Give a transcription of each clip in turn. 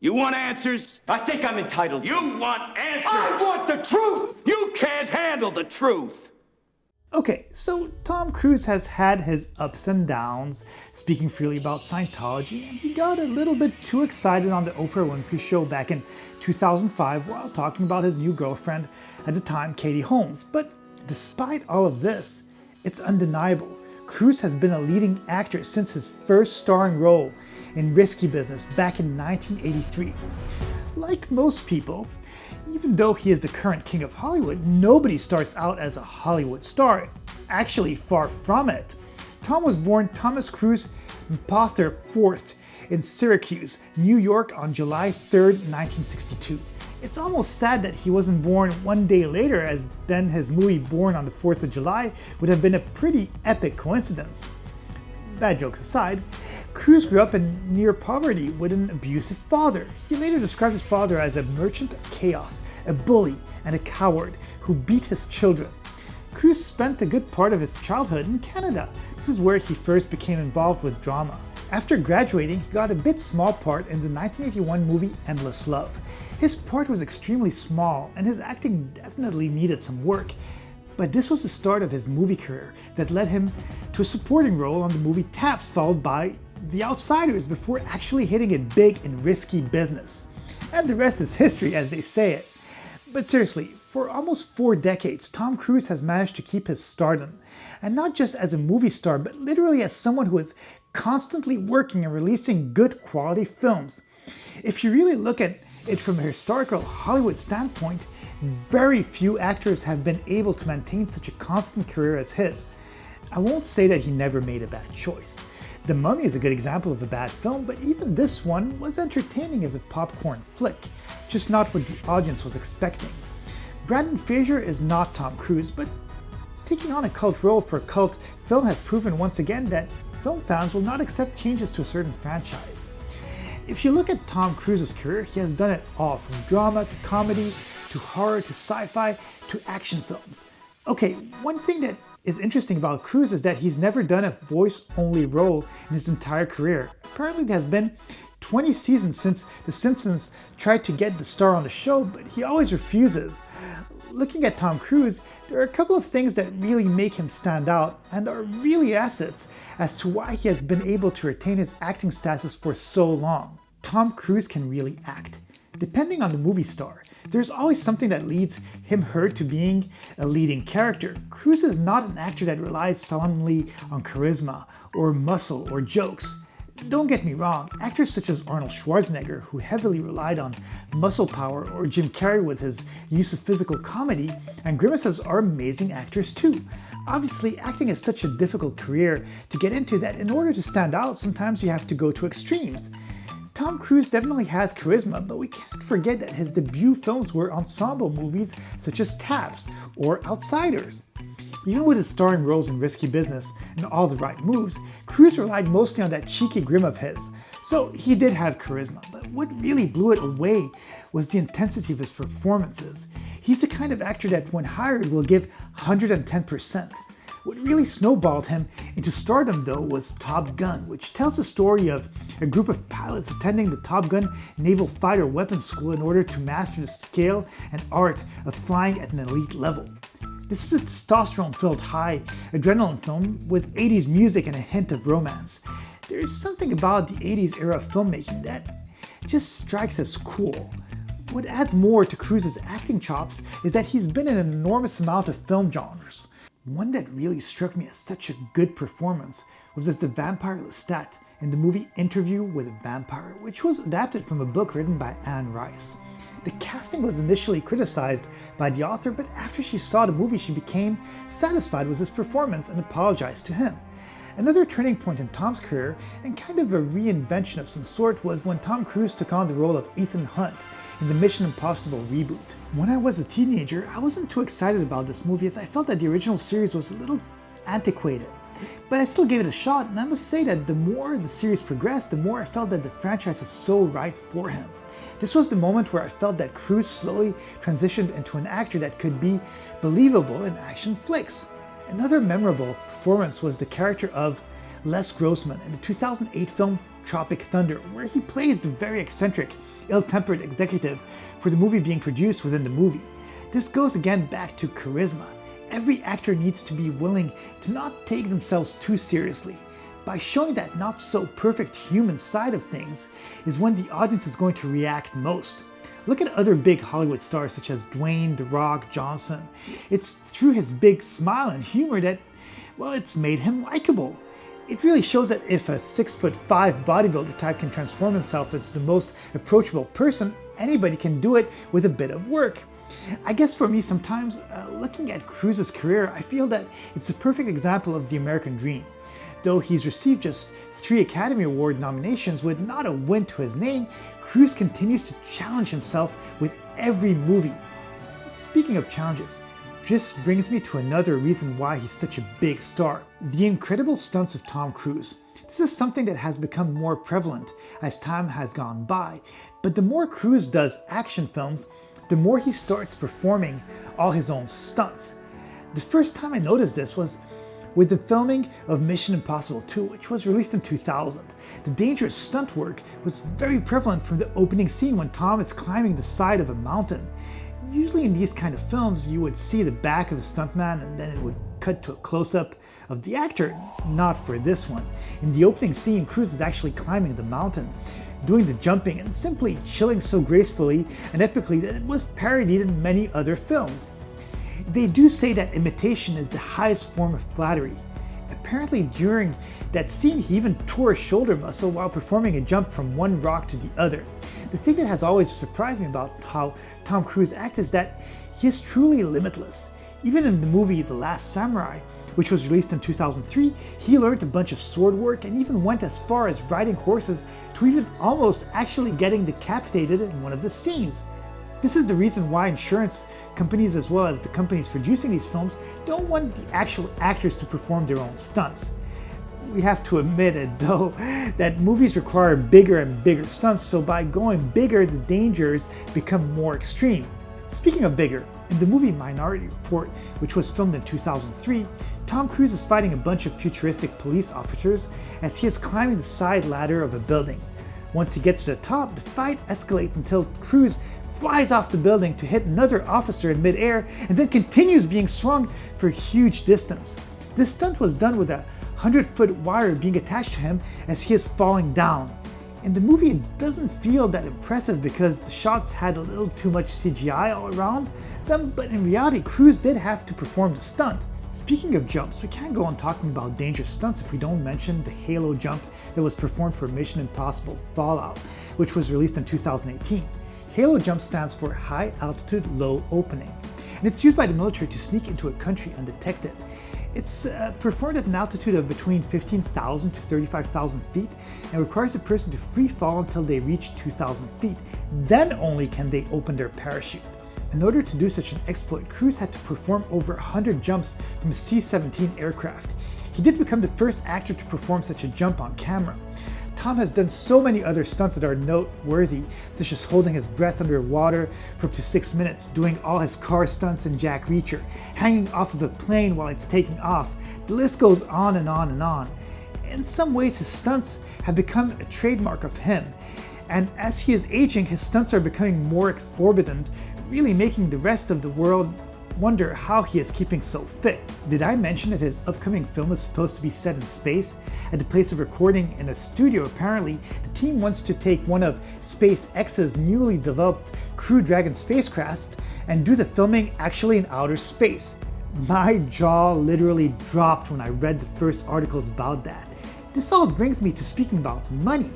You want answers? I think I'm entitled. You want answers? I want the truth! You can't handle the truth! Okay, so Tom Cruise has had his ups and downs, speaking freely about Scientology, and he got a little bit too excited on the Oprah Winfrey Show back in 2005 while talking about his new girlfriend at the time, Katie Holmes. But despite all of this, it's undeniable. Cruise has been a leading actor since his first starring role in Risky Business back in 1983. Like most people, even though he is the current king of Hollywood, nobody starts out as a Hollywood star. Actually, far from it. Tom was born Thomas Cruise Pother IV in Syracuse, New York on July 3rd, 1962. It's almost sad that he wasn't born one day later, as then his movie Born on the 4th of July would have been a pretty epic coincidence. Bad jokes aside, Cruise grew up in near poverty with an abusive father. He later described his father as a merchant of chaos, a bully, and a coward who beat his children. Cruise spent a good part of his childhood in Canada. This is where he first became involved with drama. After graduating, he got a bit small part in the 1981 movie Endless Love. His part was extremely small, and his acting definitely needed some work. But this was the start of his movie career that led him to a supporting role on the movie Taps, followed by The Outsiders, before actually hitting it big in Risky Business. And the rest is history, as they say it. But seriously, for almost 4 decades, Tom Cruise has managed to keep his stardom. And not just as a movie star, but literally as someone who is constantly working and releasing good quality films. If you really look at it from a historical Hollywood standpoint, very few actors have been able to maintain such a constant career as his. I won't say that he never made a bad choice. The Mummy is a good example of a bad film, but even this one was entertaining as a popcorn flick, just not what the audience was expecting. Brendan Fraser is not Tom Cruise, but taking on a cult role for a cult film has proven once again that film fans will not accept changes to a certain franchise. If you look at Tom Cruise's career, he has done it all, from drama to comedy to horror to sci-fi to action films. Okay, one thing that is interesting about Cruise is that he's never done a voice-only role in his entire career. Apparently it has been 20 seasons since The Simpsons tried to get the star on the show, but he always refuses. Looking at Tom Cruise, there are a couple of things that really make him stand out and are really assets as to why he has been able to retain his acting status for so long. Tom Cruise can really act. Depending on the movie star, there's always something that leads him/her to being a leading character. Cruise is not an actor that relies solely on charisma or muscle or jokes. Don't get me wrong, actors such as Arnold Schwarzenegger, who heavily relied on muscle power, or Jim Carrey with his use of physical comedy and grimaces, are amazing actors too. Obviously, acting is such a difficult career to get into that in order to stand out, sometimes you have to go to extremes. Tom Cruise definitely has charisma, but we can't forget that his debut films were ensemble movies such as Taps or Outsiders. Even with his starring roles in Risky Business and All the Right Moves, Cruise relied mostly on that cheeky grin of his. So he did have charisma, but what really blew it away was the intensity of his performances. He's the kind of actor that when hired will give 110%. What really snowballed him into stardom though was Top Gun, which tells the story of a group of pilots attending the Top Gun Naval Fighter Weapons School in order to master the skill and art of flying at an elite level. This is a testosterone-filled high adrenaline film with 80s music and a hint of romance. There is something about the 80s era of filmmaking that just strikes as cool. What adds more to Cruise's acting chops is that he's been in an enormous amount of film genres. One that really struck me as such a good performance was as the vampire Lestat in the movie Interview with a Vampire, which was adapted from a book written by Anne Rice. The casting was initially criticized by the author, but after she saw the movie, she became satisfied with his performance and apologized to him. Another turning point in Tom's career, and kind of a reinvention of some sort, was when Tom Cruise took on the role of Ethan Hunt in the Mission Impossible reboot. When I was a teenager, I wasn't too excited about this movie as I felt that the original series was a little antiquated. But I still gave it a shot, and I must say that the more the series progressed, the more I felt that the franchise is so right for him. This was the moment where I felt that Cruise slowly transitioned into an actor that could be believable in action flicks. Another memorable performance was the character of Les Grossman in the 2008 film Tropic Thunder, where he plays the very eccentric, ill-tempered executive for the movie being produced within the movie. This goes again back to charisma. Every actor needs to be willing to not take themselves too seriously. By showing that not so perfect human side of things is when the audience is going to react most. Look at other big Hollywood stars such as Dwayne "The Rock" Johnson. It's through his big smile and humor that, well, it's made him likable. It really shows that if a 6'5" bodybuilder type can transform himself into the most approachable person, anybody can do it with a bit of work. I guess for me sometimes, looking at Cruise's career, I feel that it's a perfect example of the American dream. Though he's received just 3 Academy Award nominations with not a win to his name, Cruise continues to challenge himself with every movie. Speaking of challenges, this brings me to another reason why he's such a big star: the incredible stunts of Tom Cruise. This is something that has become more prevalent as time has gone by, but the more Cruise does action films, the more he starts performing all his own stunts. The first time I noticed this was with the filming of Mission Impossible 2, which was released in 2000. The dangerous stunt work was very prevalent from the opening scene when Tom is climbing the side of a mountain. Usually in these kind of films, you would see the back of a stuntman and then it would cut to a close-up of the actor. Not for this one. In the opening scene, Cruise is actually climbing the mountain, doing the jumping and simply chilling so gracefully and epically that it was parodied in many other films. They do say that imitation is the highest form of flattery. Apparently during that scene he even tore a shoulder muscle while performing a jump from one rock to the other. The thing that has always surprised me about how Tom Cruise acts is that he is truly limitless. Even in the movie The Last Samurai, which was released in 2003, he learned a bunch of sword work and even went as far as riding horses to even almost actually getting decapitated in one of the scenes. This is the reason why insurance companies as well as the companies producing these films don't want the actual actors to perform their own stunts. We have to admit it though, that movies require bigger and bigger stunts, so by going bigger the dangers become more extreme. Speaking of bigger, in the movie Minority Report, which was filmed in 2003, Tom Cruise is fighting a bunch of futuristic police officers as he is climbing the side ladder of a building. Once he gets to the top, the fight escalates until Cruise flies off the building to hit another officer in midair and then continues being swung for a huge distance. This stunt was done with a 100-foot wire being attached to him as he is falling down. In the movie it doesn't feel that impressive because the shots had a little too much CGI all around them, but in reality Cruise did have to perform the stunt. Speaking of jumps, we can't go on talking about dangerous stunts if we don't mention the halo jump that was performed for Mission Impossible Fallout, which was released in 2018. Halo jump stands for High Altitude Low Opening, and it's used by the military to sneak into a country undetected. It's performed at an altitude of between 15,000 to 35,000 feet and requires a person to free fall until they reach 2,000 feet. Then only can they open their parachute. In order to do such an exploit, Cruise had to perform over 100 jumps from a C-17 aircraft. He did become the first actor to perform such a jump on camera. Tom has done so many other stunts that are noteworthy, such as holding his breath underwater for up to 6 minutes, doing all his car stunts in Jack Reacher, hanging off of a plane while it's taking off. The list goes on and on and on. In some ways, his stunts have become a trademark of him, and as he is aging, his stunts are becoming more exorbitant, really making the rest of the world wonder how he is keeping so fit. Did I mention that his upcoming film is supposed to be set in space? At the place of recording in a studio, apparently, the team wants to take one of SpaceX's newly developed Crew Dragon spacecraft and do the filming actually in outer space. My jaw literally dropped when I read the first articles about that. This all brings me to speaking about money.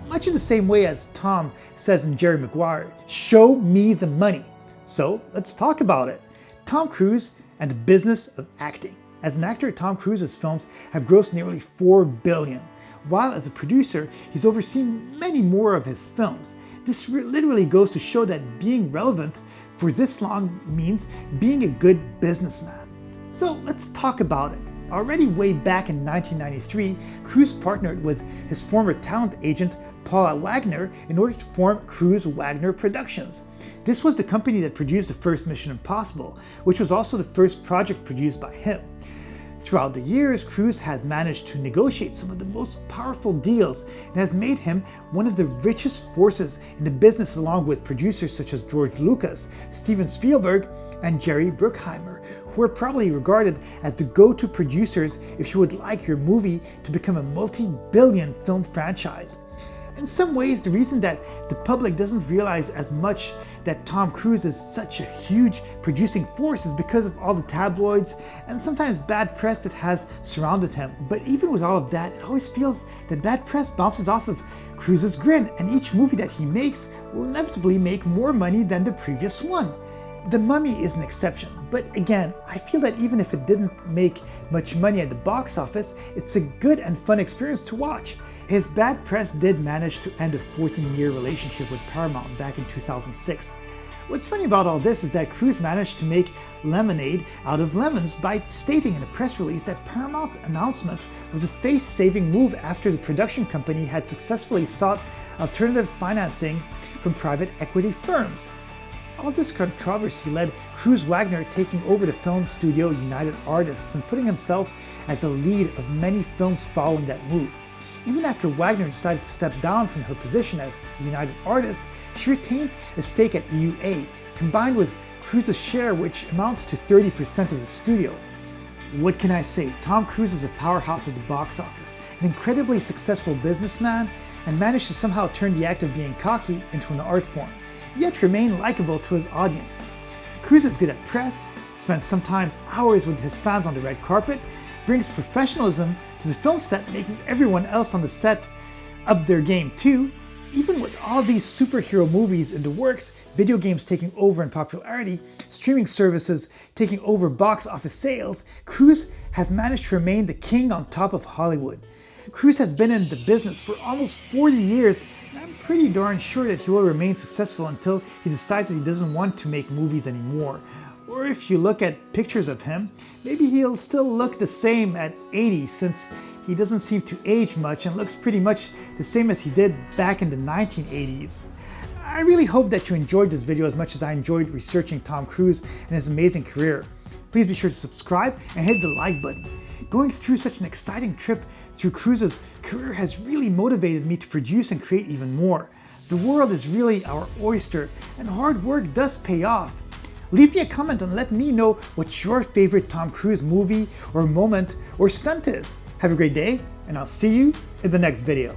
Much in the same way as Tom says in Jerry Maguire, "Show me the money." So let's talk about it. Tom Cruise and the business of acting. As an actor, Tom Cruise's films have grossed nearly $4 billion, while as a producer, he's overseen many more of his films. This literally goes to show that being relevant for this long means being a good businessman. So let's talk about it. Already way back in 1993, Cruise partnered with his former talent agent Paula Wagner in order to form Cruise Wagner Productions. This was the company that produced the first Mission Impossible, which was also the first project produced by him. Throughout the years, Cruise has managed to negotiate some of the most powerful deals and has made him one of the richest forces in the business, along with producers such as George Lucas, Steven Spielberg, and Jerry Bruckheimer, who are probably regarded as the go-to producers if you would like your movie to become a multi-billion film franchise. In some ways, the reason that the public doesn't realize as much that Tom Cruise is such a huge producing force is because of all the tabloids and sometimes bad press that has surrounded him. But even with all of that, it always feels that bad press bounces off of Cruise's grin, and each movie that he makes will inevitably make more money than the previous one. The Mummy is an exception, but again, I feel that even if it didn't make much money at the box office, it's a good and fun experience to watch. His bad press did manage to end a 14-year relationship with Paramount back in 2006. What's funny about all this is that Cruise managed to make lemonade out of lemons by stating in a press release that Paramount's announcement was a face-saving move after the production company had successfully sought alternative financing from private equity firms. All this controversy led Cruise Wagner taking over the film studio United Artists and putting himself as the lead of many films following that move. Even after Wagner decided to step down from her position as United Artist, she retains a stake at UA, combined with Cruise's share, which amounts to 30% of the studio. What can I say? Tom Cruise is a powerhouse at the box office, an incredibly successful businessman, and managed to somehow turn the act of being cocky into an art form, yet remain likable to his audience. Cruise is good at press, spends sometimes hours with his fans on the red carpet, brings professionalism to the film set, making everyone else on the set up their game too. Even with all these superhero movies in the works, video games taking over in popularity, streaming services taking over box office sales, Cruise has managed to remain the king on top of Hollywood. Cruise has been in the business for almost 40 years, and I'm pretty darn sure that he will remain successful until he decides that he doesn't want to make movies anymore. Or if you look at pictures of him, maybe he'll still look the same at 80, since he doesn't seem to age much and looks pretty much the same as he did back in the 1980s. I really hope that you enjoyed this video as much as I enjoyed researching Tom Cruise and his amazing career. Please be sure to subscribe and hit the like button. Going through such an exciting trip through Cruise's career has really motivated me to produce and create even more. The world is really our oyster, and hard work does pay off. Leave me a comment and let me know what your favorite Tom Cruise movie or moment or stunt is. Have a great day, and I'll see you in the next video.